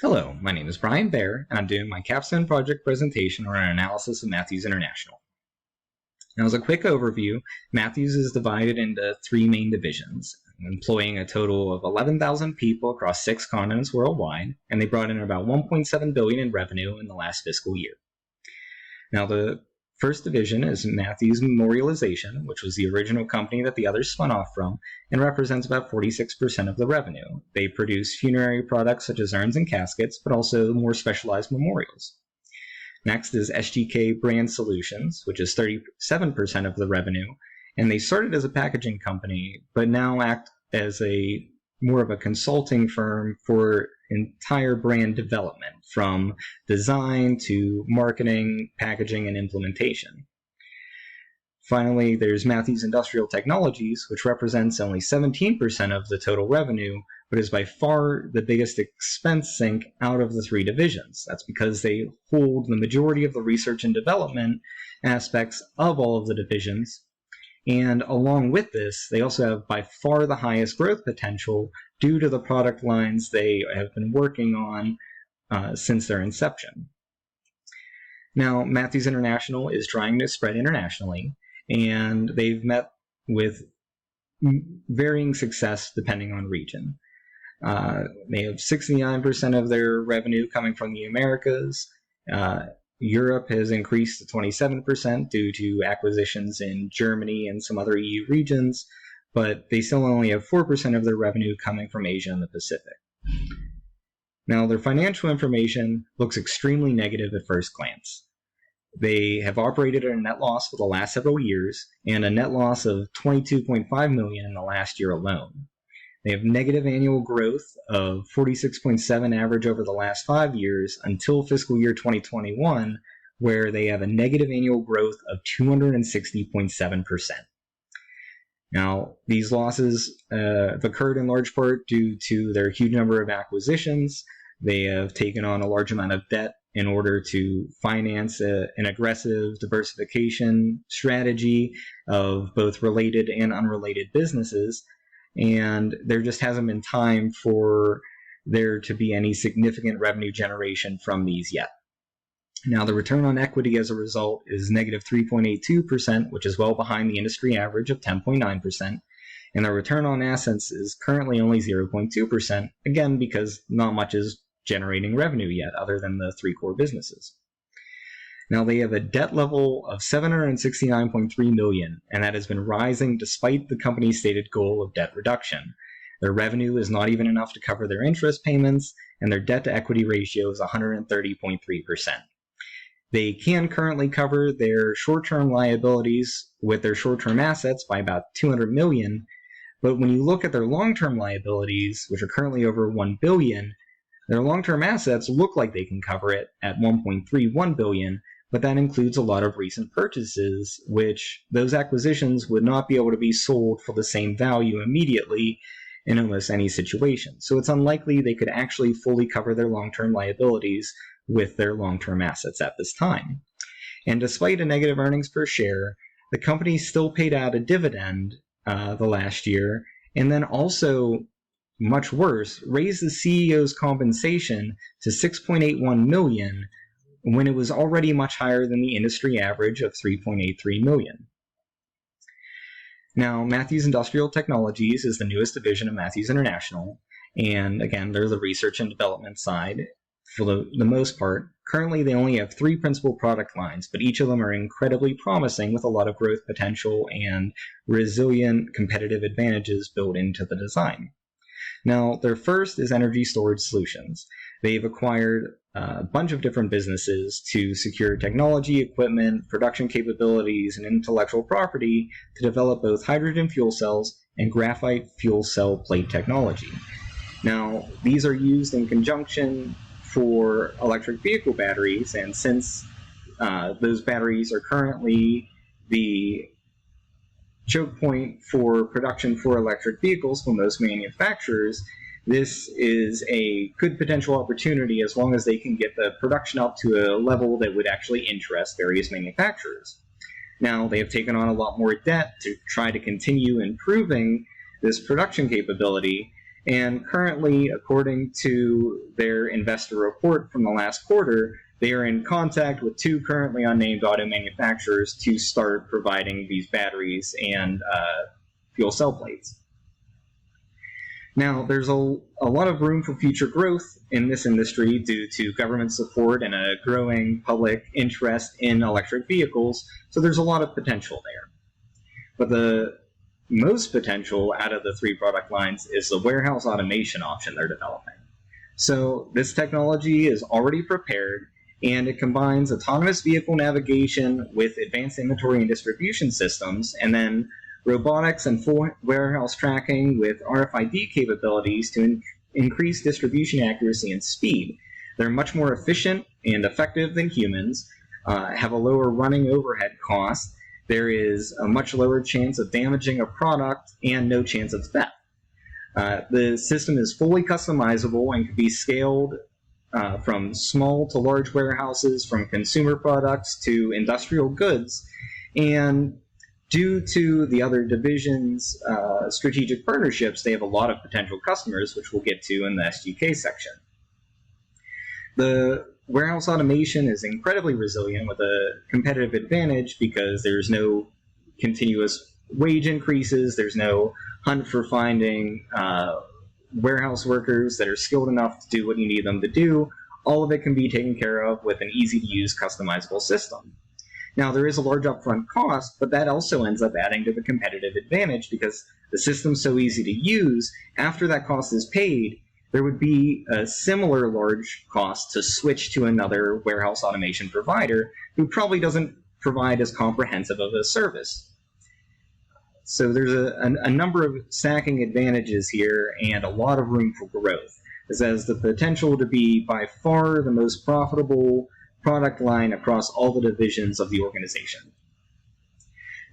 Hello, my name is Brian Baer, and I'm doing my Capstone project presentation on an analysis of Matthews International. Now, as a quick overview, Matthews is divided into three main divisions, employing a total of 11,000 people across 6 continents worldwide, and they brought in about $1.7 billion in revenue in the last fiscal year. Now, the first division is Matthews Memorialization, which was the original company that the others spun off from, and represents about 46% of the revenue. They produce funerary products such as urns and caskets, but also more specialized memorials. Next is Sdk Brand Solutions, which is 37% of the revenue, and they started as a packaging company, but now act as more of a consulting firm for entire brand development, from design to marketing, packaging, and implementation. Finally, there's Matthews Industrial Technologies, which represents only 17% of the total revenue, but is by far the biggest expense sink out of the three divisions. That's because they hold the majority of the research and development aspects of all of the divisions. And along with this, they also have by far the highest growth potential due to the product lines they have been working on since their inception. Now, Matthews International is trying to spread internationally, and they've met with varying success depending on region. They have 69% of their revenue coming from the Americas. Europe has increased to 27% due to acquisitions in Germany and some other EU regions, but they still only have 4% of their revenue coming from Asia and the Pacific. Now, their financial information looks extremely negative at first glance. They have operated at a net loss for the last several years, and a net loss of $22.5 million in the last year alone. They have negative annual growth of 46.7 average over the last 5 years until fiscal year 2021, where they have a negative annual growth of 260.7%. Now, these losses have occurred in large part due to their huge number of acquisitions. They have taken on a large amount of debt in order to finance an aggressive diversification strategy of both related and unrelated businesses. And there just hasn't been time for there to be any significant revenue generation from these yet. Now, the return on equity as a result is negative 3.82%, which is well behind the industry average of 10.9%, and the return on assets is currently only 0.2%, again because not much is generating revenue yet other than the 3 core businesses. Now, they have a debt level of $769.3 million, and that has been rising despite the company's stated goal of debt reduction. Their revenue is not even enough to cover their interest payments, and their debt-to-equity ratio is 130.3%. They can currently cover their short-term liabilities with their short-term assets by about $200 million, but when you look at their long-term liabilities, which are currently over $1 billion, their long-term assets look like they can cover it at $1.31 billion, but that includes a lot of recent purchases, which those acquisitions would not be able to be sold for the same value immediately in almost any situation. So it's unlikely they could actually fully cover their long-term liabilities with their long-term assets at this time. And despite a negative earnings per share, the company still paid out a dividend the last year, and then also, much worse, raised the CEO's compensation to $6.81 million, when it was already much higher than the industry average of $3.83 million. Now, Matthews Industrial Technologies is the newest division of Matthews International, and again, they're the research and development side for the most part. Currently, they only have 3 principal product lines, but each of them are incredibly promising with a lot of growth potential and resilient competitive advantages built into the design. Now, their first is Energy Storage Solutions. They've acquired a bunch of different businesses to secure technology, equipment, production capabilities, and intellectual property to develop both hydrogen fuel cells and graphite fuel cell plate technology. Now, these are used in conjunction for electric vehicle batteries, and since those batteries are currently the choke point for production for electric vehicles for most manufacturers, this is a good potential opportunity as long as they can get the production up to a level that would actually interest various manufacturers. Now, they have taken on a lot more debt to try to continue improving this production capability, And currently, according to their investor report from the last quarter, they are in contact with 2 currently unnamed auto manufacturers to start providing these batteries and fuel cell plates. Now, there's a lot of room for future growth in this industry due to government support and a growing public interest in electric vehicles, so there's a lot of potential there. But the most potential out of the 3 product lines is the warehouse automation option they're developing. So this technology is already prepared, and it combines autonomous vehicle navigation with advanced inventory and distribution systems, and then robotics and full warehouse tracking with RFID capabilities to increase distribution accuracy and speed. They're much more efficient and effective than humans, have a lower running overhead cost. There is a much lower chance of damaging a product and no chance of theft. The system is fully customizable and can be scaled from small to large warehouses, from consumer products to industrial goods. And due to the other divisions' strategic partnerships, they have a lot of potential customers, which we'll get to in the SDK section. The warehouse automation is incredibly resilient with a competitive advantage because there's no continuous wage increases, there's no hunt for finding warehouse workers that are skilled enough to do what you need them to do. All of it can be taken care of with an easy-to-use, customizable system. Now, there is a large upfront cost, but that also ends up adding to the competitive advantage because the system's so easy to use. After that cost is paid, there would be a similar large cost to switch to another warehouse automation provider who probably doesn't provide as comprehensive of a service. So there's a number of stacking advantages here and a lot of room for growth. This has the potential to be by far the most profitable product line across all the divisions of the organization.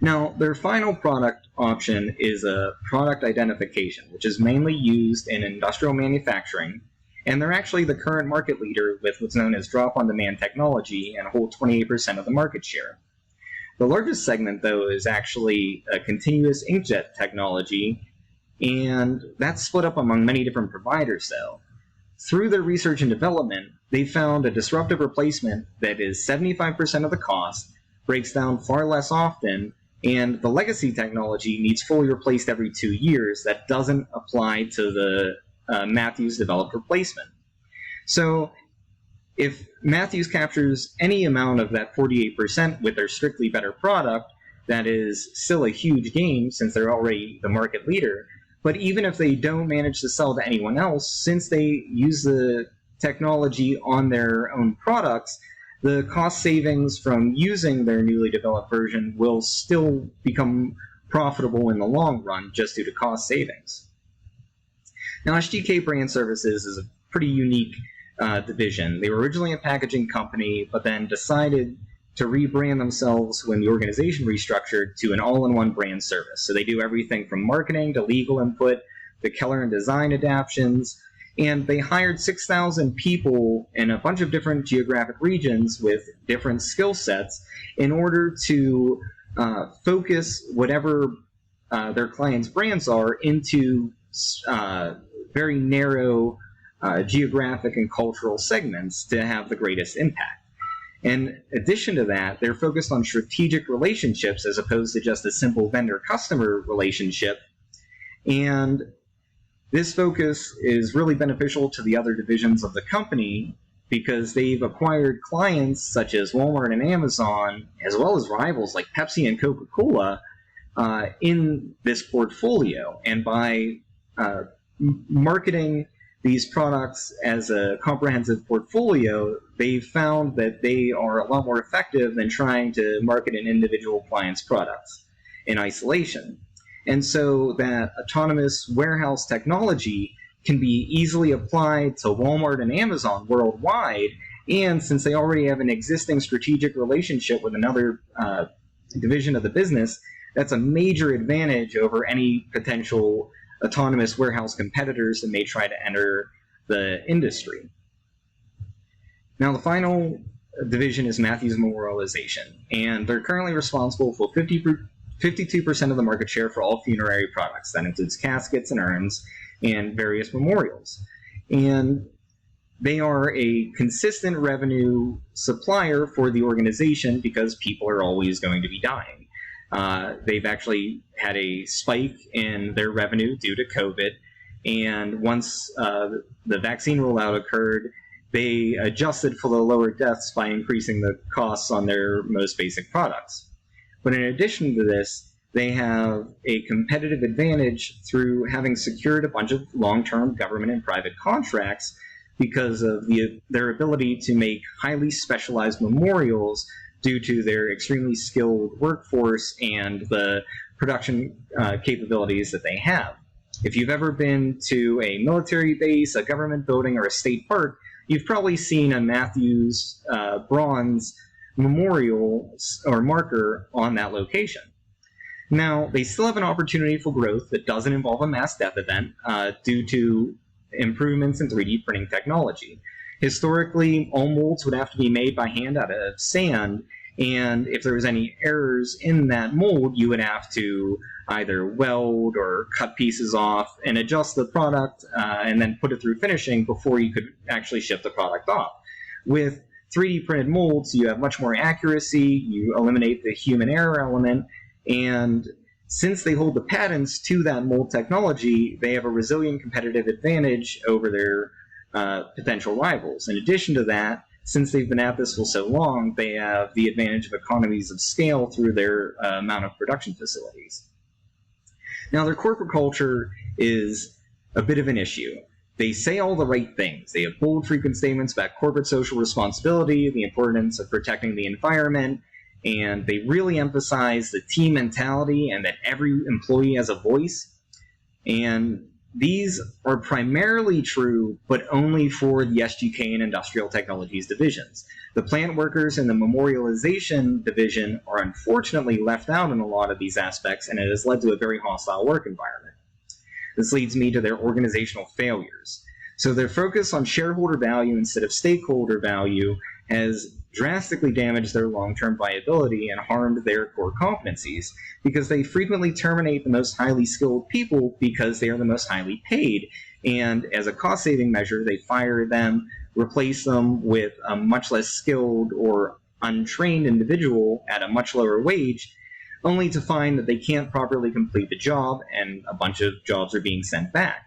Now, their final product option is a product identification, which is mainly used in industrial manufacturing, and they're actually the current market leader with what's known as drop-on-demand technology and hold 28% of the market share. The largest segment, though, is actually a continuous inkjet technology, and that's split up among many different providers, though. Through their research and development, they found a disruptive replacement that is 75% of the cost, breaks down far less often, and the legacy technology needs fully replaced every 2 years. That doesn't apply to the Matthews developed replacement. So if Matthews captures any amount of that 48% with their strictly better product, that is still a huge gain since they're already the market leader. But even if they don't manage to sell to anyone else, since they use the technology on their own products, the cost savings from using their newly developed version will still become profitable in the long run just due to cost savings. Now, Sdk Brand Services is a pretty unique division. They were originally a packaging company, but then decided to rebrand themselves when the organization restructured to an all-in-one brand service. So they do everything from marketing to legal input to color and design adaptions, and they hired 6,000 people in a bunch of different geographic regions with different skill sets in order to focus whatever their clients' brands are into very narrow geographic and cultural segments to have the greatest impact. In addition to that, they're focused on strategic relationships as opposed to just a simple vendor-customer relationship. And this focus is really beneficial to the other divisions of the company because they've acquired clients such as Walmart and Amazon, as well as rivals like Pepsi and Coca-Cola in this portfolio. And by marketing these products as a comprehensive portfolio, they've found that they are a lot more effective than trying to market an individual client's products in isolation. And so that autonomous warehouse technology can be easily applied to Walmart and Amazon worldwide, and since they already have an existing strategic relationship with another division of the business, that's a major advantage over any potential autonomous warehouse competitors that may try to enter the industry. Now, the final division is Matthews Memorialization, and they're currently responsible for 52% of the market share for all funerary products. That includes caskets and urns. and various memorials. And they are a consistent revenue supplier for the organization because people are always going to be dying. They've actually had a spike in their revenue due to COVID, and once the vaccine rollout occurred, they adjusted for the lower deaths by increasing the costs on their most basic products. But in addition to this, they have a competitive advantage through having secured a bunch of long-term government and private contracts because of their ability to make highly specialized memorials due to their extremely skilled workforce and the production capabilities that they have. If you've ever been to a military base, a government building, or a state park, you've probably seen a Matthews bronze memorial or marker on that location. Now, they still have an opportunity for growth that doesn't involve a mass death event due to improvements in 3D printing technology. Historically, all molds would have to be made by hand out of sand, and if there was any errors in that mold, you would have to either weld or cut pieces off and adjust the product and then put it through finishing before you could actually ship the product off. With 3D printed molds, you have much more accuracy, you eliminate the human error element, and since they hold the patents to that mold technology, they have a resilient competitive advantage over their potential rivals. In addition to that, since they've been at this for so long, they have the advantage of economies of scale through their amount of production facilities. Now, their corporate culture is a bit of an issue. They say all the right things. They have bold, frequent statements about corporate social responsibility, the importance of protecting the environment, and they really emphasize the team mentality and that every employee has a voice. And these are primarily true, but only for the SGK and Industrial Technologies divisions. The plant workers and the memorialization division are unfortunately left out in a lot of these aspects, and it has led to a very hostile work environment. This leads me to their organizational failures. So their focus on shareholder value instead of stakeholder value has drastically damaged their long-term viability and harmed their core competencies because they frequently terminate the most highly skilled people because they are the most highly paid. And as a cost-saving measure, they fire them, replace them with a much less skilled or untrained individual at a much lower wage, only to find that they can't properly complete the job and a bunch of jobs are being sent back.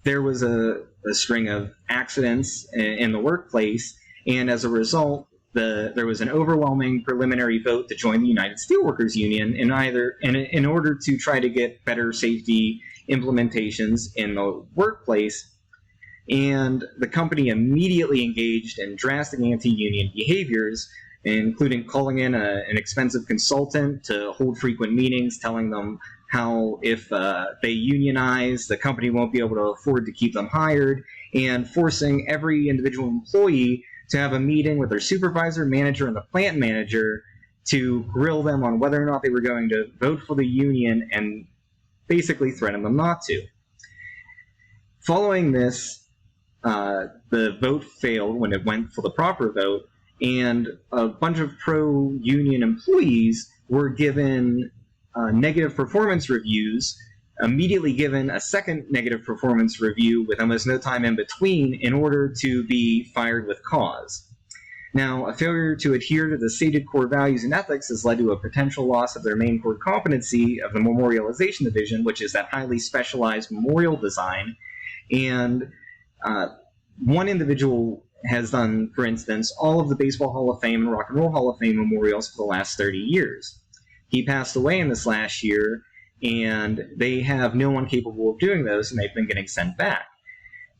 There was a string of accidents in the workplace, and as a result, there was an overwhelming preliminary vote to join the United Steelworkers Union in order to try to get better safety implementations in the workplace. And the company immediately engaged in drastic anti-union behaviors, including calling in an expensive consultant to hold frequent meetings, telling them how if they unionize, the company won't be able to afford to keep them hired, and forcing every individual employee to have a meeting with their supervisor, manager, and the plant manager to grill them on whether or not they were going to vote for the union and basically threaten them not to. Following this, the vote failed when it went for the proper vote, and a bunch of pro-union employees were given negative performance reviews, immediately given a second negative performance review with almost no time in between in order to be fired with cause. Now, a failure to adhere to the stated core values and ethics has led to a potential loss of their main core competency of the memorialization division, which is that highly specialized memorial design. And one individual has done, for instance, all of the Baseball Hall of Fame and Rock and Roll Hall of Fame memorials for the last 30 years. He passed away in this last year, and they have no one capable of doing those, and they've been getting sent back.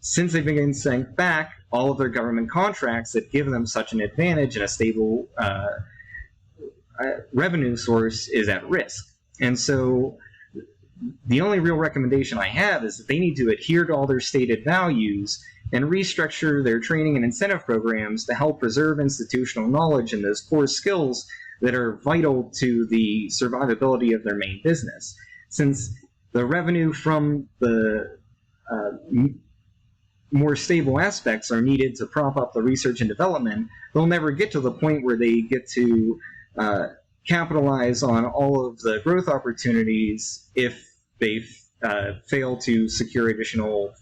Since they've been getting sent back, all of their government contracts that give them such an advantage and a stable revenue source is at risk. And so the only real recommendation I have is that they need to adhere to all their stated values and restructure their training and incentive programs to help preserve institutional knowledge and those core skills that are vital to the survivability of their main business. Since the revenue from the more stable aspects are needed to prop up the research and development, they'll never get to the point where they get to capitalize on all of the growth opportunities if they fail to secure additional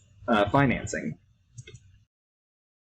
financing.